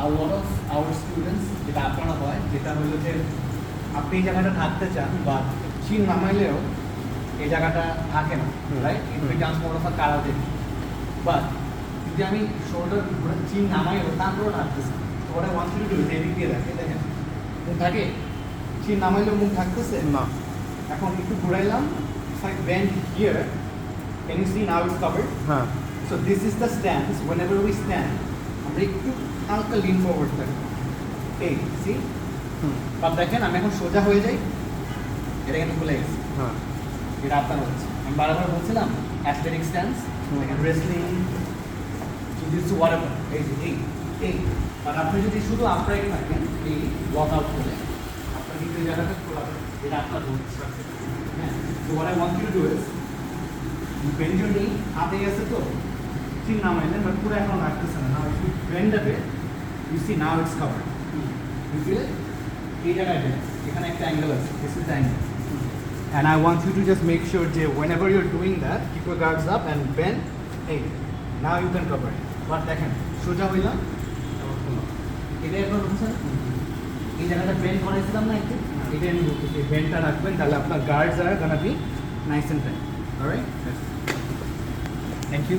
a lot of our students যেটা আপনারা হয় যেটা হলো যে আপনি এই জায়গাটা থাকতে চান বা চিন নামাইলেও এই জায়গাটা থাকে না, right? It becomes more of a karate. But যদি আমি শোল্ডার চিন নামাইলেও তারপরেও থাকতেছে, তো ওটা ওয়ান টু ডু এদিক দিয়ে রাখে, দেখেন মুখ থাকে, চিন নামাইলেও মুখ থাকতেছে না। এখন একটু ঘুরাইলাম, if I bend here, can you see now it's covered? হ্যাঁ। So this is the stance. Whenever we stand, আমরা একটু হালকা lean forward থাকি। এই see? বাট দেখেন আমি এখন সোজা হয়ে যাই, এটা কিন্তু খুলে গেছে। হ্যাঁ। এটা আপনার হচ্ছে, আমি বারবার বলছিলাম অ্যাথলেটিক স্ট্যান্স, দেখেন রেসলিং, জিতসু, whatever, এই যে এই বাট আপনি যদি শুধু আপরাইট থাকেন এই ওয়াক আউট করে আপনার কিন্তু এই জায়গাটা খোলা হবে, এটা আপনার হচ্ছে। হ্যাঁ, so what I want you to do is you bend your knee, হাতে গেছে তো চিন নামাইলেন বাট পুরো এখন রাখতেছে না, now if you bend a bit you see now it's covered, you feel it? এই জায়গায় bend, এখানে একটা অ্যাঙ্গেল আছে, this is the angle. And I want you to just make sure that whenever you're doing that, keep your guards up and bend. Hey, now you can cover it. But দেখেন, সোজা হইলাম, এটা এখন উঠছে না? এই জায়গাটা বেন্ড করাইছিলাম না একটু? এটা আমি বলতেছি, বেন্ডটা রাখবেন, তাহলে আপনার guards are gonna be nice and tight. Alright? Thank you.